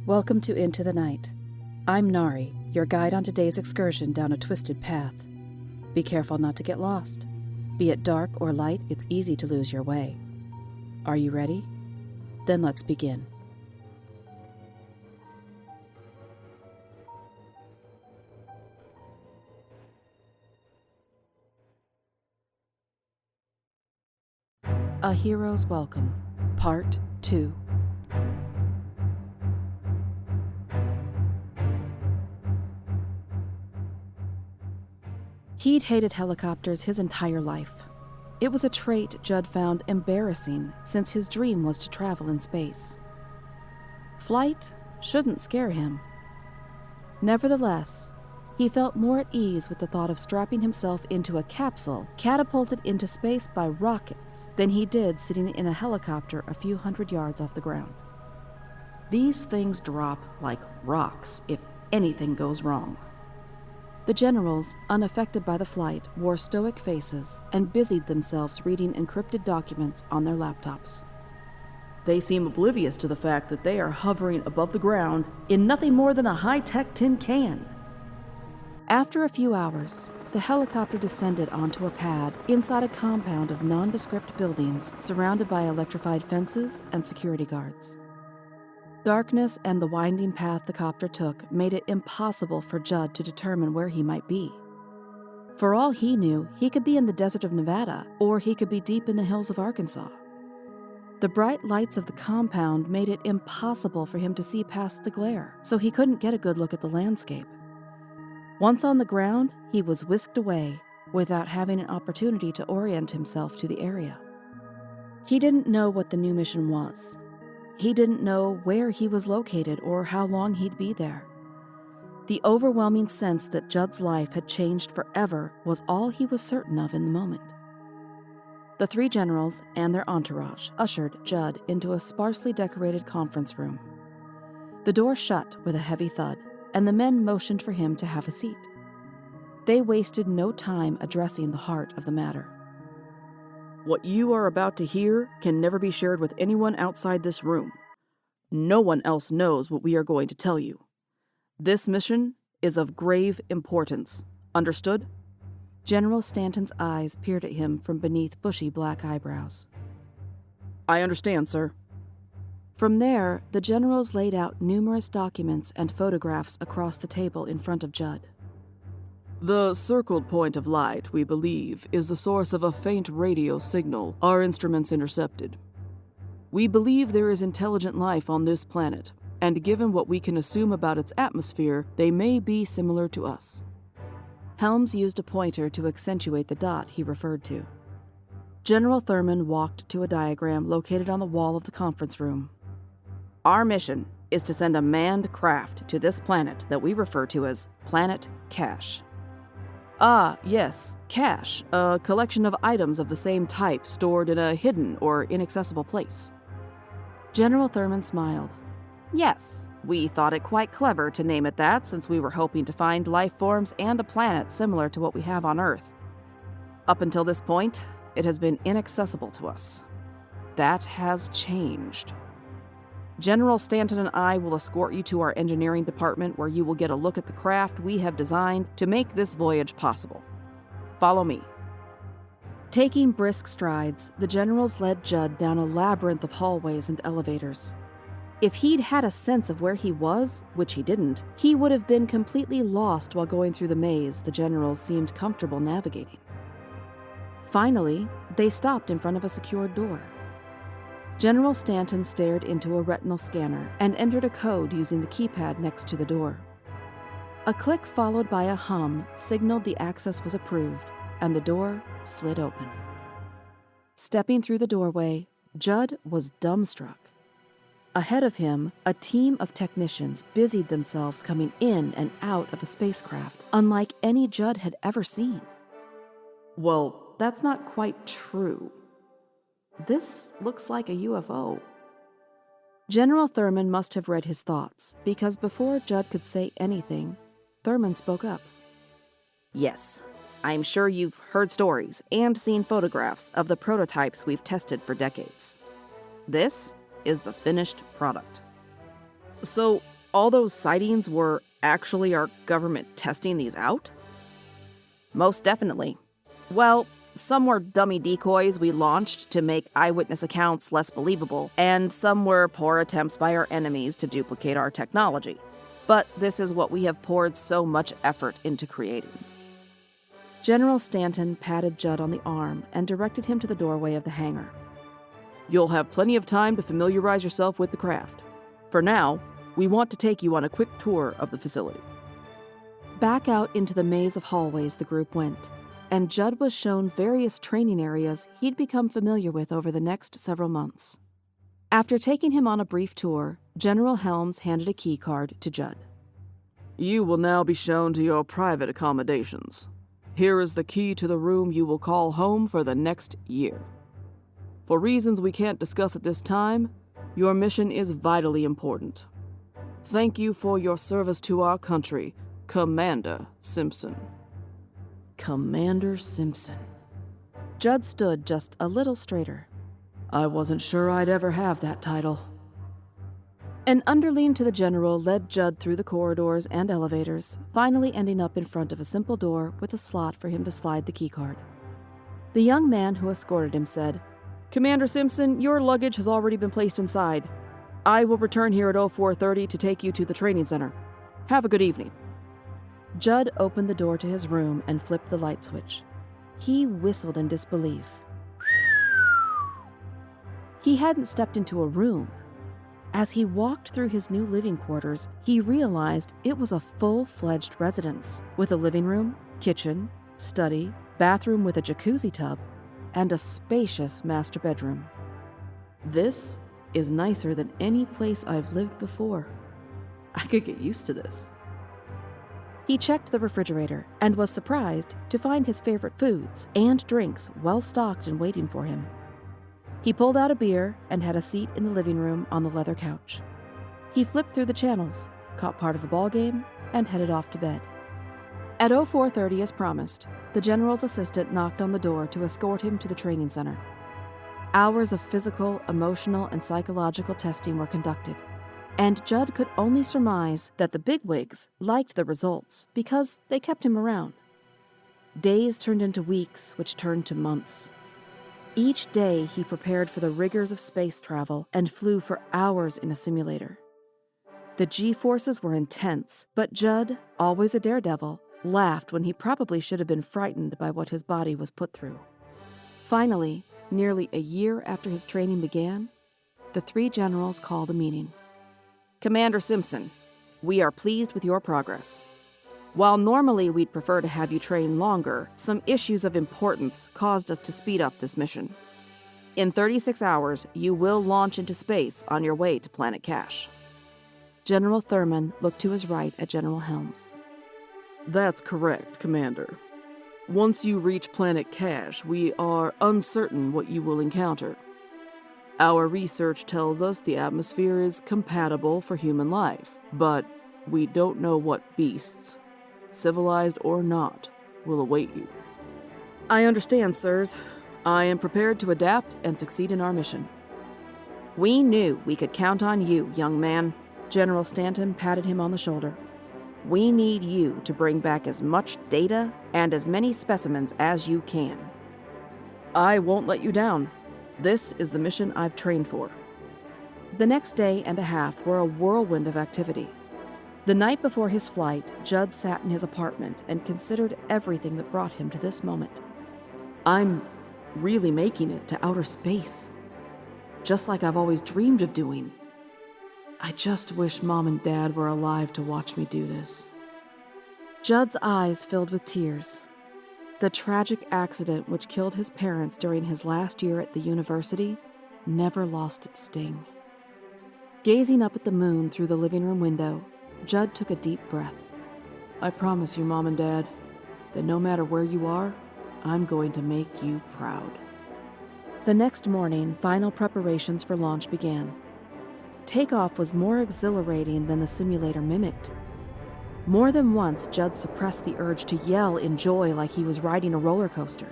Welcome to Into the Night. I'm Nari, your guide on today's excursion down a twisted path. Be careful not to get lost. Be it dark or light, it's easy to lose your way. Are you ready? Then let's begin. A Hero's Welcome, Part 2. He'd hated helicopters his entire life. It was a trait Judd found embarrassing since his dream was to travel in space. Flight shouldn't scare him. Nevertheless, he felt more at ease with the thought of strapping himself into a capsule catapulted into space by rockets than he did sitting in a helicopter a few hundred yards off the ground. These things drop like rocks if anything goes wrong. The generals, unaffected by the flight, wore stoic faces and busied themselves reading encrypted documents on their laptops. They seem oblivious to the fact that they are hovering above the ground in nothing more than a high-tech tin can. After a few hours, the helicopter descended onto a pad inside a compound of nondescript buildings surrounded by electrified fences and security guards. Darkness and the winding path the copter took made it impossible for Judd to determine where he might be. For all he knew, he could be in the desert of Nevada, or he could be deep in the hills of Arkansas. The bright lights of the compound made it impossible for him to see past the glare, so he couldn't get a good look at the landscape. Once on the ground, he was whisked away without having an opportunity to orient himself to the area. He didn't know what the new mission was. He didn't know where he was located or how long he'd be there. The overwhelming sense that Judd's life had changed forever was all he was certain of in the moment. The three generals and their entourage ushered Judd into a sparsely decorated conference room. The door shut with a heavy thud, and the men motioned for him to have a seat. They wasted no time addressing the heart of the matter. What you are about to hear can never be shared with anyone outside this room. No one else knows what we are going to tell you. This mission is of grave importance. Understood? General Stanton's eyes peered at him from beneath bushy black eyebrows. I understand, sir. From there, the generals laid out numerous documents and photographs across the table in front of Judd. The circled point of light, we believe, is the source of a faint radio signal our instruments intercepted. We believe there is intelligent life on this planet, and given what we can assume about its atmosphere, they may be similar to us. Helms used a pointer to accentuate the dot he referred to. General Thurman walked to a diagram located on the wall of the conference room. Our mission is to send a manned craft to this planet that we refer to as Planet Cache. Ah, yes, cache, a collection of items of the same type stored in a hidden or inaccessible place. General Thurman smiled. Yes, we thought it quite clever to name it that since we were hoping to find life forms and a planet similar to what we have on Earth. Up until this point, it has been inaccessible to us. That has changed. General Stanton and I will escort you to our engineering department where you will get a look at the craft we have designed to make this voyage possible. Follow me. Taking brisk strides, the generals led Judd down a labyrinth of hallways and elevators. If he'd had a sense of where he was, which he didn't, he would have been completely lost while going through the maze the generals seemed comfortable navigating. Finally, they stopped in front of a secured door. General Stanton stared into a retinal scanner and entered a code using the keypad next to the door. A click followed by a hum signaled the access was approved, and the door slid open. Stepping through the doorway, Judd was dumbstruck. Ahead of him, a team of technicians busied themselves coming in and out of a spacecraft, unlike any Judd had ever seen. Well, that's not quite true. This looks like a UFO. General Thurman must have read his thoughts, because before Judd could say anything, Thurman spoke up. Yes, I'm sure you've heard stories and seen photographs of the prototypes we've tested for decades. This is the finished product. So, all those sightings were actually our government testing these out? Most definitely. Well, some were dummy decoys we launched to make eyewitness accounts less believable, and some were poor attempts by our enemies to duplicate our technology. But this is what we have poured so much effort into creating. General Stanton patted Judd on the arm and directed him to the doorway of the hangar. You'll have plenty of time to familiarize yourself with the craft. For now, we want to take you on a quick tour of the facility. Back out into the maze of hallways the group went, and Judd was shown various training areas he'd become familiar with over the next several months. After taking him on a brief tour, General Helms handed a key card to Judd. You will now be shown to your private accommodations. Here is the key to the room you will call home for the next year. For reasons we can't discuss at this time, your mission is vitally important. Thank you for your service to our country, Commander Simpson. Commander Simpson. Judd stood just a little straighter. I wasn't sure I'd ever have that title. An underling to the general led Judd through the corridors and elevators, finally ending up in front of a simple door with a slot for him to slide the keycard. The young man who escorted him said, Commander Simpson, your luggage has already been placed inside. I will return here at 04:30 to take you to the training center. Have a good evening. Judd opened the door to his room and flipped the light switch. He whistled in disbelief. He hadn't stepped into a room. As he walked through his new living quarters, he realized it was a full-fledged residence, with a living room, kitchen, study, bathroom with a jacuzzi tub, and a spacious master bedroom. This is nicer than any place I've lived before. I could get used to this. He checked the refrigerator and was surprised to find his favorite foods and drinks well stocked and waiting for him. He pulled out a beer and had a seat in the living room on the leather couch. He flipped through the channels, caught part of a ball game, and headed off to bed. At 04:30 as promised, the general's assistant knocked on the door to escort him to the training center. Hours of physical, emotional, and psychological testing were conducted, and Judd could only surmise that the bigwigs liked the results because they kept him around. Days turned into weeks, which turned to months. Each day he prepared for the rigors of space travel and flew for hours in a simulator. The G-forces were intense, but Judd, always a daredevil, laughed when he probably should have been frightened by what his body was put through. Finally, nearly a year after his training began, the three generals called a meeting. Commander Simpson, we are pleased with your progress. While normally we'd prefer to have you train longer, some issues of importance caused us to speed up this mission. In 36 hours, you will launch into space on your way to Planet Cash. General Thurman looked to his right at General Helms. That's correct, Commander. Once you reach Planet Cash, we are uncertain what you will encounter. Our research tells us the atmosphere is compatible for human life, but we don't know what beasts, civilized or not, will await you. I understand, sirs. I am prepared to adapt and succeed in our mission. We knew we could count on you, young man. General Stanton patted him on the shoulder. We need you to bring back as much data and as many specimens as you can. I won't let you down. This is the mission I've trained for. The next day and a half were a whirlwind of activity. The night before his flight, Judd sat in his apartment and considered everything that brought him to this moment. I'm really making it to outer space, just like I've always dreamed of doing. I just wish Mom and Dad were alive to watch me do this. Judd's eyes filled with tears. The tragic accident which killed his parents during his last year at the university never lost its sting. Gazing up at the moon through the living room window, Judd took a deep breath. I promise you, Mom and Dad, that no matter where you are, I'm going to make you proud. The next morning, final preparations for launch began. Takeoff was more exhilarating than the simulator mimicked. More than once, Judd suppressed the urge to yell in joy like he was riding a roller coaster.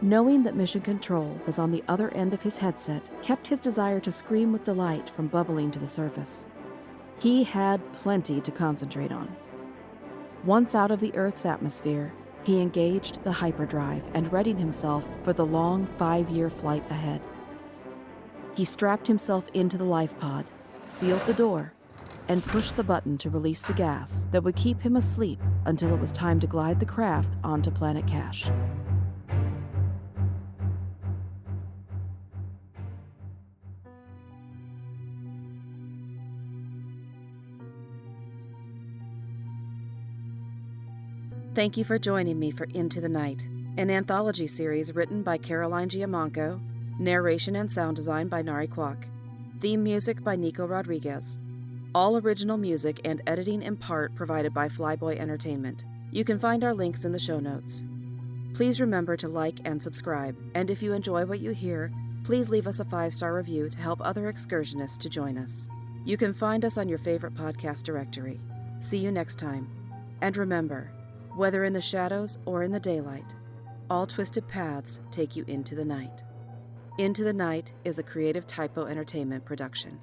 Knowing that Mission Control was on the other end of his headset kept his desire to scream with delight from bubbling to the surface. He had plenty to concentrate on. Once out of the Earth's atmosphere, he engaged the hyperdrive and readied himself for the long 5-year flight ahead. He strapped himself into the life pod, sealed the door, and pushed the button to release the gas that would keep him asleep until it was time to glide the craft onto Planet Cash. Thank you for joining me for Into the Night, an anthology series written by Caroline Giammanco, narration and sound design by Nari Kwak, theme music by Nico Rodriguez, all original music and editing in part provided by Flyboy Entertainment. You can find our links in the show notes. Please remember to like and subscribe, and if you enjoy what you hear, please leave us a 5-star review to help other excursionists to join us. You can find us on your favorite podcast directory. See you next time. And remember, whether in the shadows or in the daylight, all twisted paths take you into the night. Into the Night is a Creative Typo Entertainment production.